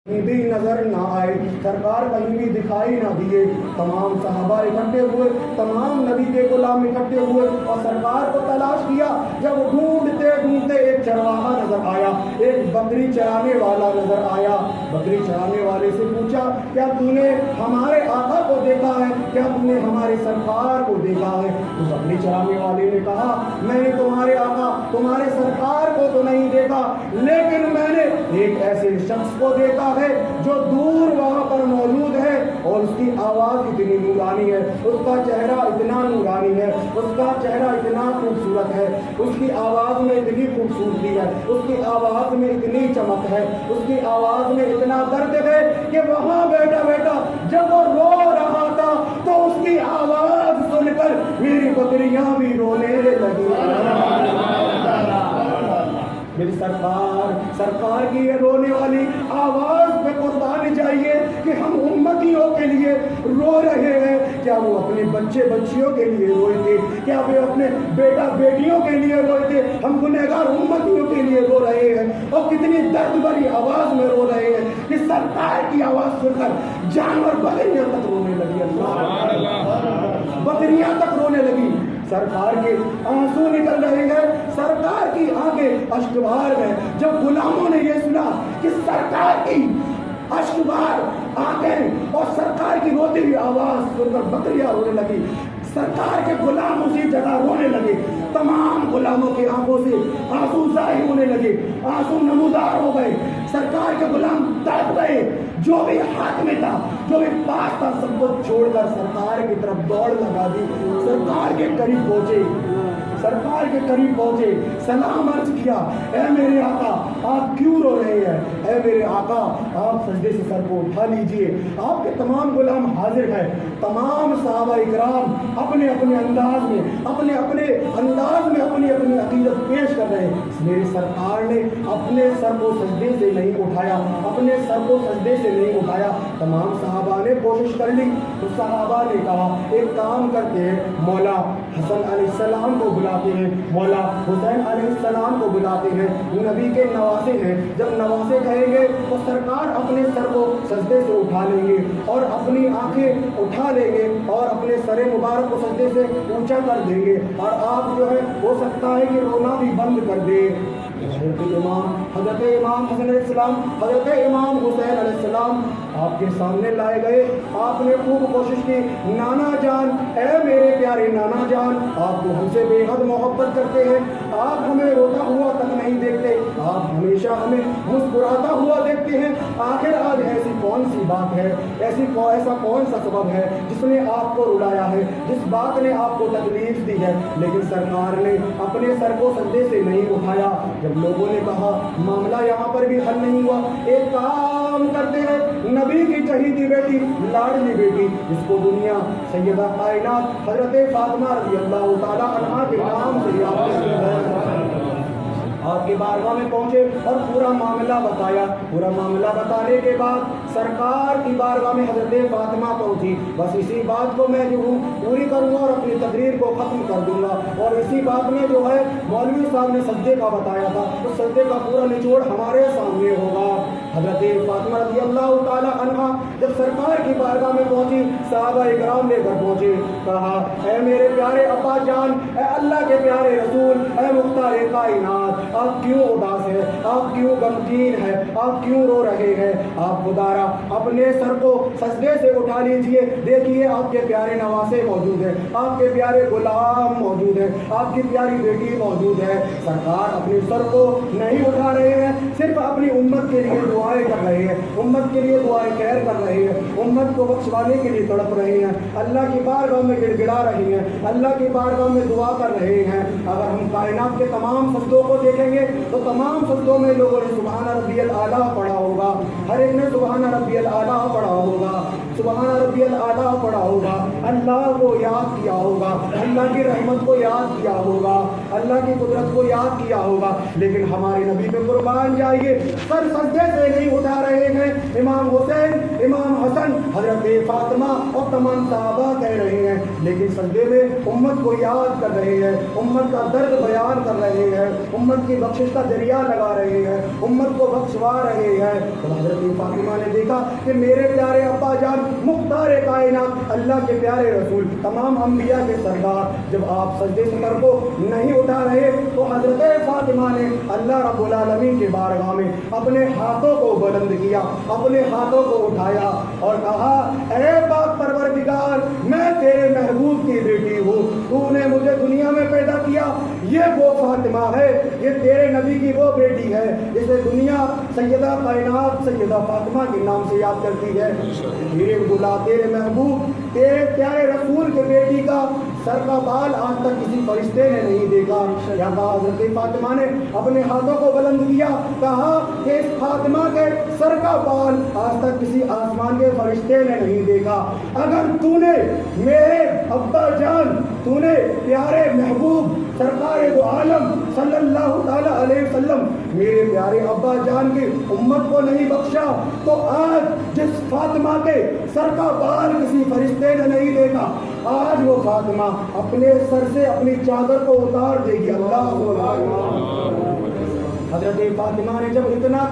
بھی نظر نہ آئے، سرکار کہیں بھی دکھائی نہ دیے۔ تمام صحابہ اکٹھے ہوئے، تمام نبی کے غلام اکٹھے ہوئے اور سرکار کو تلاش کیا۔ جب ڈھونڈتے ڈھونڈتے ایک چرواہا نظر آیا، ایک بکری چرانے والا نظر آیا۔ بکری چرانے والے سے پوچھا، کیا تم نے ہمارے آقا کو دیکھا ہے؟ کیا تم نے ہمارے سرکار کو دیکھا ہے؟ تو بکری چرانے والے نے کہا، میں نے تمہارے آقا تمہارے سرکار کو تو نہیں دیکھا، لیکن میں نے ایک ایسے شخص کو دیکھا ہے جو دور وہاں پر موجود ہے، اور اس کی آواز اتنی نورانی ہے، اس کا چہرہ اتنا نورانی ہے، اس کا چہرہ اتنا خوبصورت ہے، اس کی آواز میں اتنی خوبصورتی ہے، اس کی آواز میں اتنی چمک ہے، اس کی آواز میں اتنا درد ہے کہ وہاں بیٹھا بیٹھا جب وہ رو رہا تھا تو اس کی آواز سن کر میری بکریاں بھی رونے لگی۔ میری سرکار کی یہ رونے والی آواز پہ قربان جائیے کہ ہم امتیوں کے لیے رو رہے ہیں۔ کیا وہ اپنے بچے بچیوں کے لیے روئے تھے؟ کیا وہ اپنے بیٹا بیٹیوں کے لیے روئے تھے؟ ہم گنہگار امتیوں کے لیے رو رہے ہیں، اور کتنی درد بھری آواز میں رو رہے ہیں کہ سرکار کی آواز سن کر جانور بکریاں تک رونے لگی۔ اللہ، بکریاں تک رونے لگی۔ سرکار کے آنسو نکل رہے ہیں، سرکار کی آنکھیں اشک بہار ہیں۔ جب غلاموں نے یہ سنا کہ سرکار کی اشک بہار آنکھیں اور سرکار کی روتی ہوئی آواز سن کر بکریاں رونے لگی، سرکار کے غلام اسی جگہ رونے لگے۔ تمام غلاموں کی آنکھوں سے آنسو ظاہر ہونے لگے، آنسو نمودار ہو گئے۔ سرکار کے غلام تڑپ گئے، جو بھی ہاتھ میں تھا، جو بھی پاس تھا، سب کو چھوڑ کر سرکار کی طرف دوڑ لگا دی۔ سرکار کے قریب پہنچے، سرکار کے قریب پہنچے، سلام عرض کیا، اے میرے آقا آپ کیوں رو رہے ہیں؟ اے میرے آقا آپ سجدے سے سر کو اٹھا لیجئے۔ آپ کے تمام غلام حاضر ہیں۔ تمام صحابہ اکرام اپنے اپنے انداز میں اپنے اپنی عقیدت پیش کر رہے ہیں۔ میرے سرکار نے اپنے سر کو سجدے سے نہیں اٹھایا، اپنے سر کو سجدے سے نہیں اٹھایا۔ تمام صحابہ نے کوشش کر لی تو صحابہ نے کہا، ایک کام کرتے ہیں، مولا حسن علیہ السلام کو بلاتے ہیں، مولا حسین علیہ السلام کو بلاتے ہیں، نبی کے نواسے ہیں، جب نواسے کہیں گے تو سرکار اپنے سر کو سجدے سے اٹھا لیں گے اور اپنی آنکھیں اٹھا لیں گے اور اپنے سر مبارک کو سجدے سے اونچا کر دیں گے، اور آپ جو ہے ہو سکتا ہے کہ رونا بھی بند کر دیں۔ حضرت امام حسن علیہ السلام، حضرت امام حسین علیہ السلام آپ کے سامنے لائے گئے۔ آپ نے خوب کوشش کی، نانا جان، اے میرے پیارے نانا جان، آپ تو ہم سے بے حد محبت کرتے ہیں، آپ ہمیں روتا ہوا تک نہیں دیکھتے، آپ ہمیشہ ہمیں مسکراتا ہوا دیکھتے ہیں، آخر آج ایسی کون سی بات ہے، ایسا کون سا سبب ہے جس نے آپ کو رلایا ہے، جس بات نے آپ کو تکلیف دی ہے؟ لیکن سرکار نے اپنے سر کو سجدے سے نہیں اٹھایا۔ جب لوگوں نے کہا معاملہ یہاں پر بھی حل نہیں ہوا، ایک کام کرتے ہیں، نبی کی چہیتی بیٹی، لاڈلی بیٹی، جس کو دنیا سیدہ کائنات حضرت فاطمہ رضی اللہ تعالی عنہا کے نام سے یاد کرتی ہے، آپ کی بارگاہ میں پہنچے اور پورا معاملہ بتایا۔ پورا معاملہ بتانے کے بعد سرکار کی بارگاہ میں حضرت فاطمہ پہنچی۔ بس اسی بات کو میں جو ہوں پوری کروں گا اور اپنی تقریر کو ختم کر دوں گا، اور اسی بات میں جو ہے مولوی صاحب نے سجدے کا بتایا تھا، اس سجدے کا پورا نچوڑ ہمارے سامنے ہوگا۔ حضرت فاطمہ رضی اللہ تعالی عنہا جب سرکار کی بارگاہ میں پہنچی، صحابہ اکرام لے کر پہنچے، کہا، اے میرے پیارے ابا جان، اے اللہ کے پیارے رسول، اے مختار کائنات، آپ کیوں اداس ہیں؟ آپ کیوں غمگین ہیں؟ آپ کیوں رو رہے ہیں؟ آپ خدارا اپنے سر کو سجدے سے اٹھا لیجئے، دیکھیے آپ کے پیارے نواسے موجود ہیں، آپ کے پیارے غلام موجود ہیں، آپ کی پیاری بیٹی موجود ہے۔ سرکار اپنے سر کو نہیں اٹھا رہے ہیں، صرف اپنی امت کے لیے دعائیں کر رہے ہیں، امت کے لیے دعائیں خیر کر رہے ہیں، امت کو بخشوانے کے لیے تڑپ رہے ہیں، اللہ کی بارگاہ میں گڑ گڑا رہے ہیں، اللہ کی بارگاہ میں دعا کر رہے ہیں۔ اگر ہم کائنات کے تمام سجدوں کو دیکھیں گے تو تمام سجدوں میں لوگوں نے سبحان ربی الاعلیٰ پڑھا ہوگا، ہر ایک نے سبحان ربی الاعلیٰ پڑھا ہوگا، سبحان ربی الاعلیٰ پڑھا ہوگا، اللہ کو یاد کیا ہوگا، اللہ کی رحمت کو یاد کیا ہوگا، اللہ کی قدرت کو یاد کیا ہوگا، لیکن ہمارے نبی پہ قربان جائیے، سر سجدے سے نہیں اٹھا رہے ہیں۔ امام حسین امام حسن، حضرت فاطمہ اور تمام صحابہ کہہ رہے ہیں، لیکن سجدے میں امت کو یاد کر رہے ہیں، امت کا درد بیان کر رہے ہیں، امت کی بخشش کا ذریعہ لگا رہے ہیں، امت کو بخشوا رہے ہیں۔ تو حضرت فاطمہ نے دیکھا کہ میرے پیارے ابا جان مختار کائنات، اللہ کے پیارے رسول، تمام انبیاء کے سردار، جب آپ سجدے سے سر کو نہیں اٹھا رہے تو حضرت فاطمہ نے اللہ رب العالمین کے بارگاہ میں اپنے ہاتھوں کو بلند کیا، اپنے ہاتھوں کو اٹھایا اور کہا، اے پاک پروردگار، میں تیرے محبوب کی بیٹی ہوں، تو نے مجھے دنیا میں پیدا کیا، یہ وہ فاطمہ ہے، یہ تیرے نبی کی وہ بیٹی ہے جسے دنیا سیدہ کائنات سیدہ فاطمہ کے نام سے یاد کرتی ہے۔ میرے بلا تیرے محبوب، تیرے پیارے رسول کے بیٹی کا سر کا بال آج تک کسی فرشتے نے نہیں دیکھا۔ یہاں حضرت فاطمہ نے اپنے ہاتھوں کو بلند کیا، کہا کہ اس فاطمہ کے سر کا بال آج تک کسی آسمان کے فرشتے نے نہیں دیکھا۔ اگر تو نے میرے ابا جان، تو نے پیارے محبوب سرکار دو عالم صلی اللہ تعالی علیہ وسلم میرے پیارے ابا جان کی امت کو نہیں بخشا، تو آج جس فاطمہ کے سر کا بال کسی فرشتے نے نہیں دیکھا، آج وہ فاطمہ اپنے سر سے اپنی چادر کو اتار دے گی۔ اللہ حضرت فاطمہ نے جب اتنا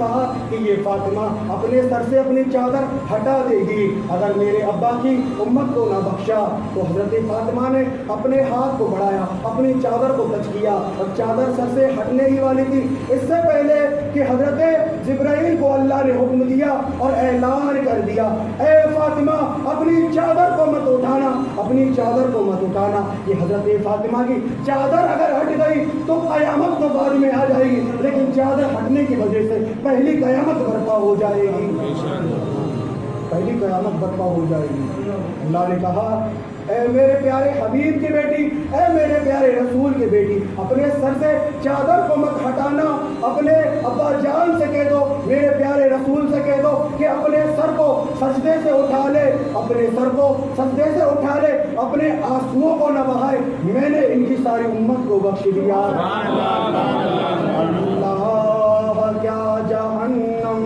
کہا کہ یہ فاطمہ اپنے سر سے اپنی چادر ہٹا دے گی اگر میرے ابا کی امت کو نہ بخشا، تو حضرت فاطمہ نے اپنے ہاتھ کو بڑھایا، اپنی چادر کو ٹچ کیا اور چادر سر سے ہٹنے ہی والی تھی، اس سے پہلے کہ حضرت جبرائیل کو اللہ نے حکم دیا اور اعلان کر دیا، اے فاطمہ اپنی چادر کو مت اٹھانا، اپنی چادر کو مت اٹھانا۔ یہ حضرت فاطمہ کی چادر اگر ہٹ گئی تو قیامت تو بعد میں آ جائے گی، لیکن چادر ہٹنے کی وجہ سے پہلی قیامت برپا ہو جائے گی، پہلی قیامت برپا ہو جائے گی۔ اللہ نے کہا، اے میرے پیارے حبیب کی بیٹی، اے میرے پیارے رسول کی بیٹی، اپنے سر سے چادر کو مت ہٹانا، اپنے ابا جان سے کہہ دو، میرے پیارے رسول سے کہہ دو کہ اپنے سر کو سجدے سے اٹھا لے، اپنے سر کو سجدے سے اٹھا لے، اپنے آنسوؤں کو نہ بہائے، میں نے ان کی ساری امت کو بخش دیا۔ اللہ کیا جہنم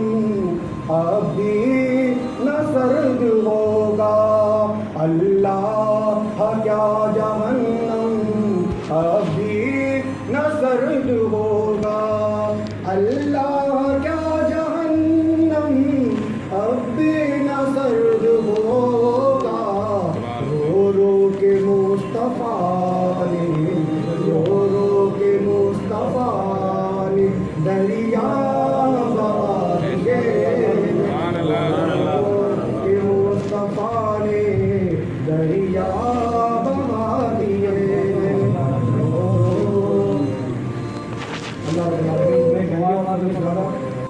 اب بھی نہ سرد ہوگا، اللہ کیا جہنم اب بھی نہ سرد ہوگا، اللہ کیا جہنم اب بھی نہ سرد ہوگا، رو رو کے مصطفیٰ نے، رو رو کے مصطفیٰ نے دریا بہا دیے، کہ مصطفیٰ نے دریا بہا دیے۔ اللہ